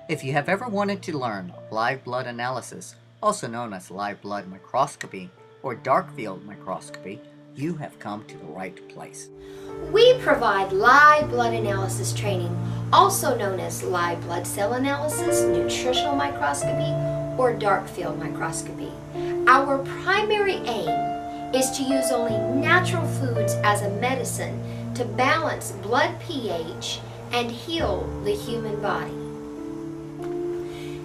If you have ever wanted to learn live blood analysis, also known as live blood microscopy or dark field microscopy, you have come to the right place. We provide live blood analysis training, also known as live blood cell analysis, nutritional microscopy, or dark field microscopy. Our primary aim is to use only natural foods as a medicine to balance blood pH and heal the human body.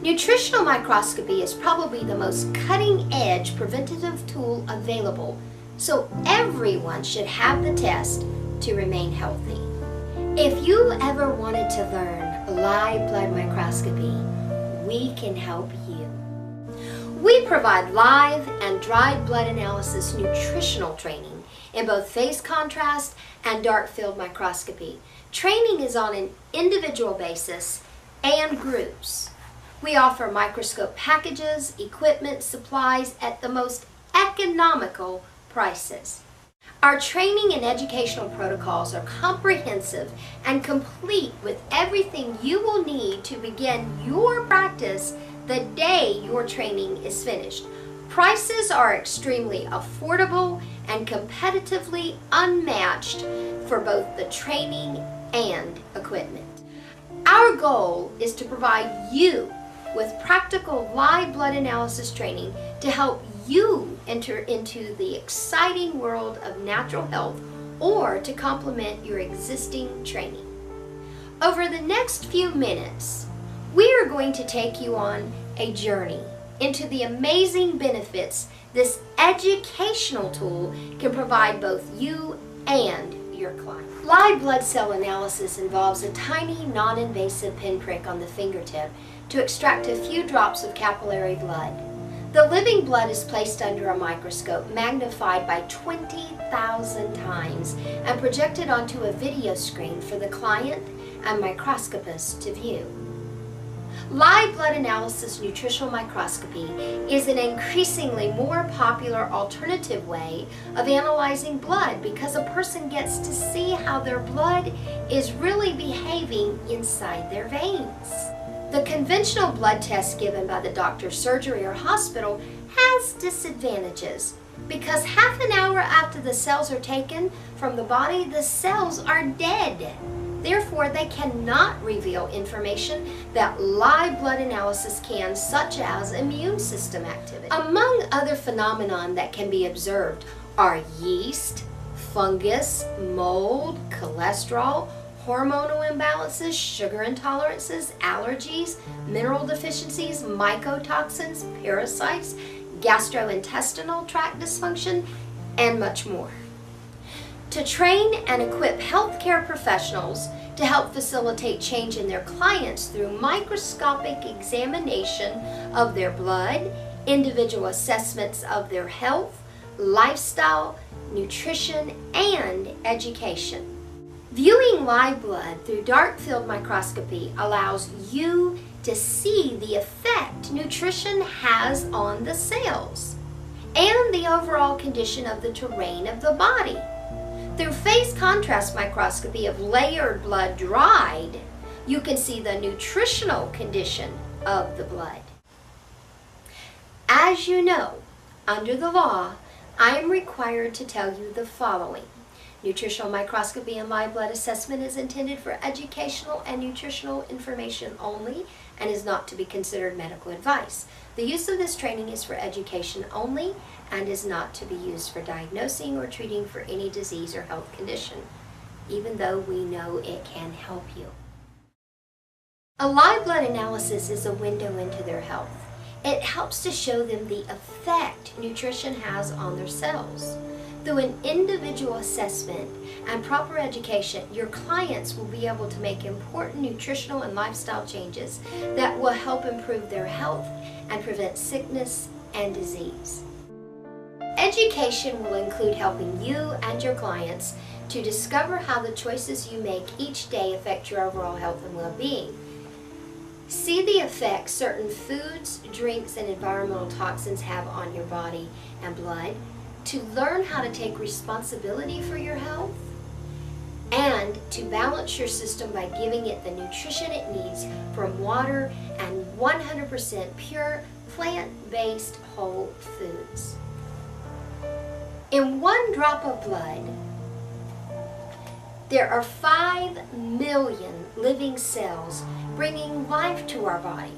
Nutritional microscopy is probably the most cutting-edge preventative tool available, so everyone should have the test to remain healthy. If you ever wanted to learn live blood microscopy, we can help you. We provide live and dried blood analysis nutritional training in both phase contrast and dark field microscopy. Training is on an individual basis and groups. We offer microscope packages, equipment, supplies at the most economical prices. Our training and educational protocols are comprehensive and complete with everything you will need to begin your practice the day your training is finished. Prices are extremely affordable and competitively unmatched for both the training and equipment. Our goal is to provide you with practical live blood analysis training to help you enter into the exciting world of natural health or to complement your existing training. Over the next few minutes, we are going to take you on a journey into the amazing benefits this educational tool can provide both you and your client. Live blood cell analysis involves a tiny, non-invasive pinprick on the fingertip to extract a few drops of capillary blood. The living blood is placed under a microscope magnified by 20,000 times and projected onto a video screen for the client and microscopist to view. Live blood analysis nutritional microscopy is an increasingly more popular alternative way of analyzing blood because a person gets to see how their blood is really behaving inside their veins. The conventional blood test given by the doctor's surgery or hospital has disadvantages because half an hour after the cells are taken from the body, the cells are dead. Therefore, they cannot reveal information that live blood analysis can, such as immune system activity. Among other phenomena that can be observed are yeast, fungus, mold, cholesterol, hormonal imbalances, sugar intolerances, allergies, mineral deficiencies, mycotoxins, parasites, gastrointestinal tract dysfunction, and much more. To train and equip healthcare professionals to help facilitate change in their clients through microscopic examination of their blood, individual assessments of their health, lifestyle, nutrition, and education. Viewing live blood through dark field microscopy allows you to see the effect nutrition has on the cells and the overall condition of the terrain of the body. Through phase contrast microscopy of layered blood dried, you can see the nutritional condition of the blood. As you know, under the law, I am required to tell you the following. Nutritional microscopy and live blood assessment is intended for educational and nutritional information only and is not to be considered medical advice. The use of this training is for education only and is not to be used for diagnosing or treating for any disease or health condition, even though we know it can help you. A live blood analysis is a window into their health. It helps to show them the effect nutrition has on their cells. Through an individual assessment and proper education, your clients will be able to make important nutritional and lifestyle changes that will help improve their health and prevent sickness and disease. Education will include helping you and your clients to discover how the choices you make each day affect your overall health and well-being. See the effects certain foods, drinks, and environmental toxins have on your body and blood, to learn how to take responsibility for your health, and to balance your system by giving it the nutrition it needs from water 100% pure plant-based whole foods. In 1 drop of blood, there are 5 million living cells bringing life to our body.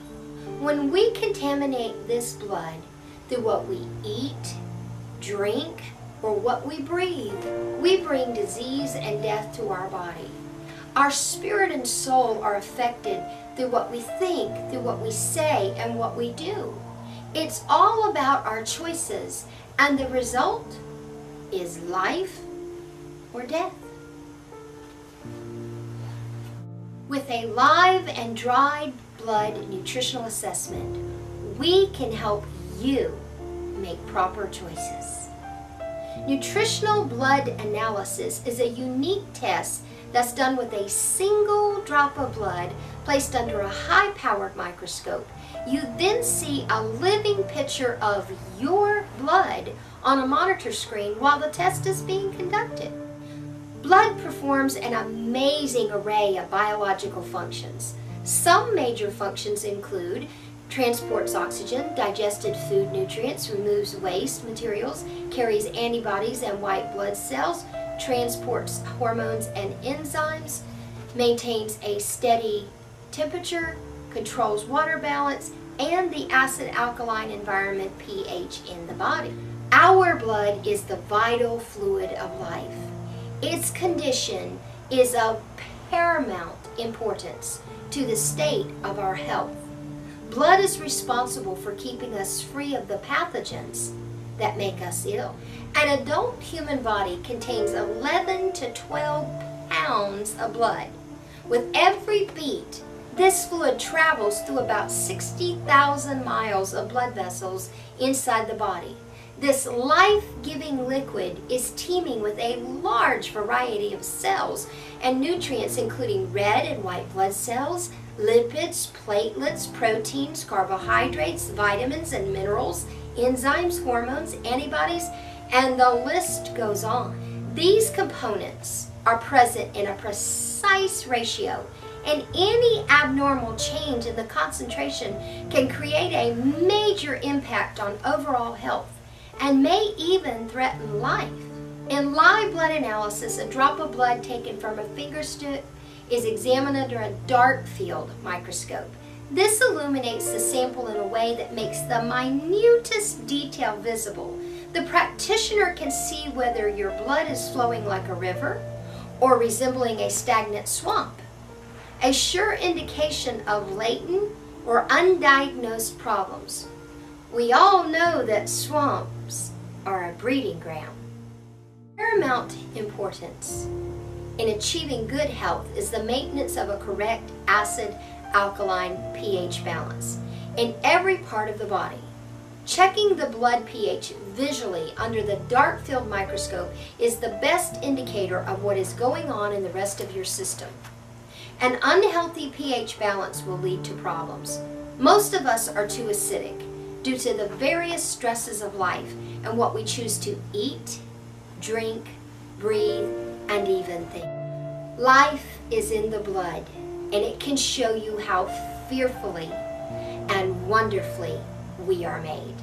When we contaminate this blood through what we eat, drink, or what we breathe, we bring disease and death to our body. Our spirit and soul are affected through what we think, through what we say, and what we do. It's all about our choices, and the result is life or death. With a live and dried blood nutritional assessment, we can help you make proper choices. Nutritional blood analysis is a unique test that's done with a single drop of blood placed under a high-powered microscope. You then see a living picture of your blood on a monitor screen while the test is being conducted. Blood performs an amazing array of biological functions. Some major functions include transports oxygen, digested food nutrients, removes waste materials, carries antibodies and white blood cells, transports hormones and enzymes, maintains a steady temperature, controls water balance, and the acid-alkaline environment pH in the body. Our blood is the vital fluid of life. Its condition is of paramount importance to the state of our health. Blood is responsible for keeping us free of the pathogens that make us ill. An adult human body contains 11 to 12 pounds of blood. With every beat, this fluid travels through about 60,000 miles of blood vessels inside the body. This life-giving liquid is teeming with a large variety of cells and nutrients, including red and white blood cells, lipids, platelets, proteins, carbohydrates, vitamins and minerals, enzymes, hormones, antibodies, and the list goes on. These components are present in a precise ratio, and any abnormal change in the concentration can create a major impact on overall health and may even threaten life. In live blood analysis, a drop of blood taken from a finger stick is examined under a dark field microscope. This illuminates the sample in a way that makes the minutest detail visible. The practitioner can see whether your blood is flowing like a river or resembling a stagnant swamp, a sure indication of latent or undiagnosed problems. We all know that swamps are a breeding ground. Paramount importance in achieving good health is the maintenance of a correct acid-alkaline pH balance in every part of the body. Checking the blood pH visually under the dark field microscope is the best indicator of what is going on in the rest of your system. An unhealthy pH balance will lead to problems. Most of us are too acidic due to the various stresses of life and what we choose to eat, drink, breathe, and even think. Life is in the blood, and it can show you how fearfully and wonderfully we are made.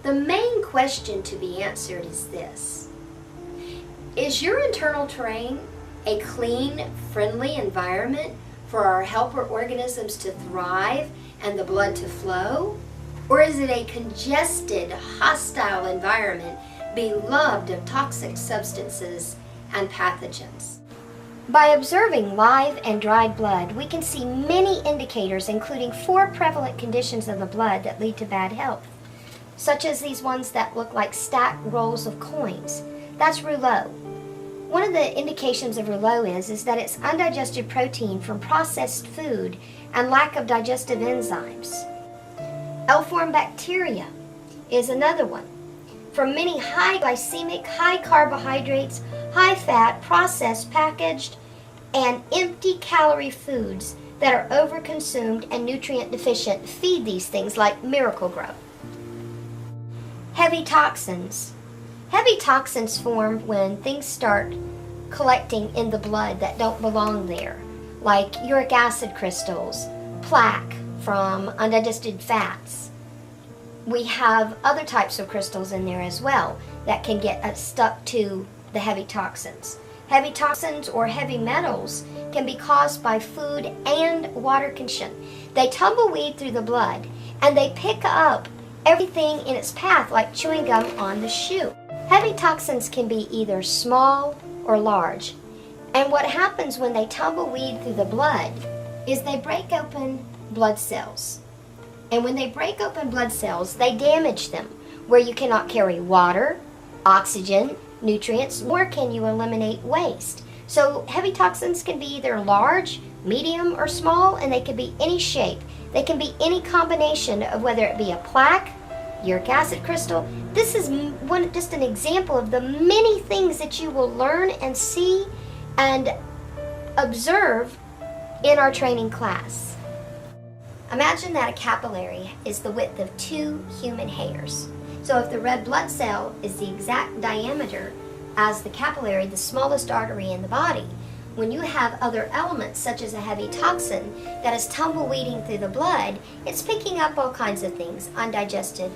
The main question to be answered is this: is your internal terrain a clean, friendly environment for our helper organisms to thrive and the blood to flow? Or is it a congested, hostile environment beloved of toxic substances and pathogens? By observing live and dried blood, we can see many indicators, including 4 prevalent conditions of the blood that lead to bad health, such as these ones that look like stacked rolls of coins. That's rouleau. One of the indications of rouleau is that it's undigested protein from processed food and lack of digestive enzymes. L-form bacteria is another one. From many high glycemic, high carbohydrates, high fat, processed, packaged, and empty calorie foods that are overconsumed and nutrient deficient feed these things like Miracle-Gro. Heavy toxins. Heavy toxins form when things start collecting in the blood that don't belong there, like uric acid crystals, plaque from undigested fats. We have other types of crystals in there as well that can get stuck to the heavy toxins. Heavy toxins or heavy metals can be caused by food and water consumption. They tumbleweed through the blood and they pick up everything in its path like chewing gum on the shoe. Heavy toxins can be either small or large. And what happens when they tumbleweed through the blood is they break open blood cells. And when they break open blood cells, they damage them, where you cannot carry water, oxygen, nutrients, nor can you eliminate waste. So heavy toxins can be either large, medium, or small, and they can be any shape. They can be any combination of whether it be a plaque, uric acid crystal. This is just an example of the many things that you will learn and see and observe in our training class. Imagine that a capillary is the width of 2 human hairs. So if the red blood cell is the exact diameter as the capillary, the smallest artery in the body, when you have other elements such as a heavy toxin that is tumbleweeding through the blood, it's picking up all kinds of things. Undigested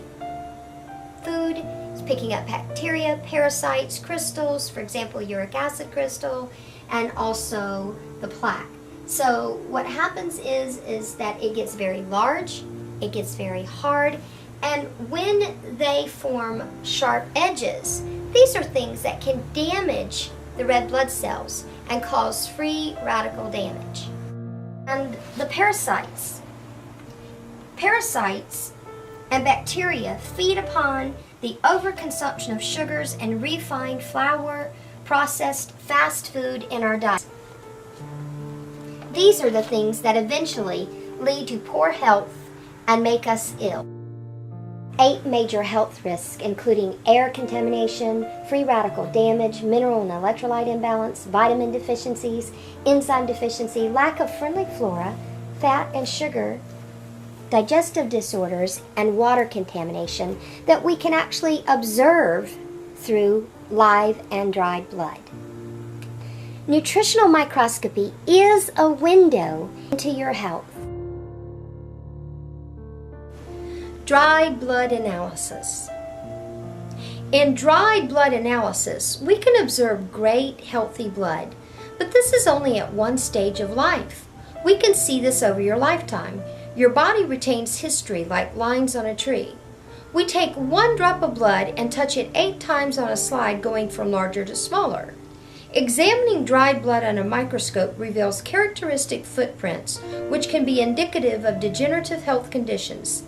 food, it's picking up bacteria, parasites, crystals, for example, uric acid crystal, and also the plaque. So what happens is that it gets very large, it gets very hard, and when they form sharp edges, these are things that can damage the red blood cells and cause free radical damage. And the parasites and bacteria feed upon the overconsumption of sugars and refined flour, processed fast food in our diet. These are the things that eventually lead to poor health and make us ill. 8 major health risks, including air contamination, free radical damage, mineral and electrolyte imbalance, vitamin deficiencies, enzyme deficiency, lack of friendly flora, fat and sugar, digestive disorders, and water contamination that we can actually observe through live and dried blood. Nutritional microscopy is a window into your health. Dried blood analysis. In dried blood analysis, we can observe great healthy blood, but this is only at one stage of life. We can see this over your lifetime. Your body retains history like lines on a tree. We take 1 drop of blood and touch it 8 times on a slide, going from larger to smaller. Examining dried blood under a microscope reveals characteristic footprints, which can be indicative of degenerative health conditions.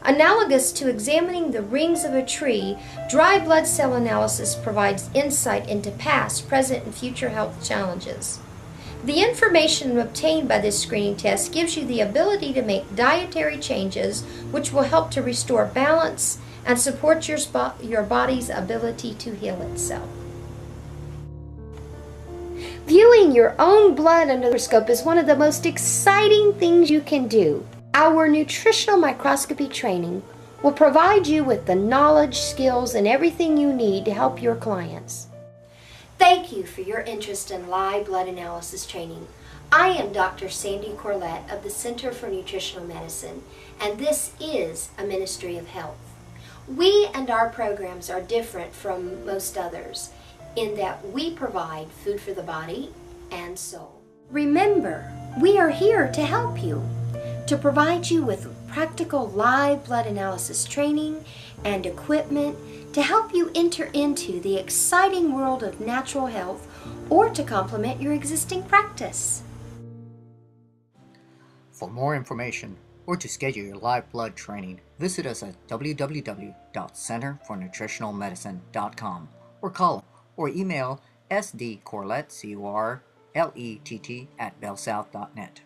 Analogous to examining the rings of a tree, dry blood cell analysis provides insight into past, present, and future health challenges. The information obtained by this screening test gives you the ability to make dietary changes which will help to restore balance and support your body's ability to heal itself. Viewing your own blood under the microscope is one of the most exciting things you can do. Our nutritional microscopy training will provide you with the knowledge, skills, and everything you need to help your clients. Thank you for your interest in live blood analysis training. I am Dr. Sandy Corlett of the Center for Nutritional Medicine, and this is a ministry of health. We and our programs are different from most others in that we provide food for the body and soul. Remember, we are here to help you, to provide you with practical live blood analysis training and equipment to help you enter into the exciting world of natural health or to complement your existing practice. For more information or to schedule your live blood training, visit us at www.centerfornutritionalmedicine.com or call or email sdcorlett, Corlett, @bellsouth.net.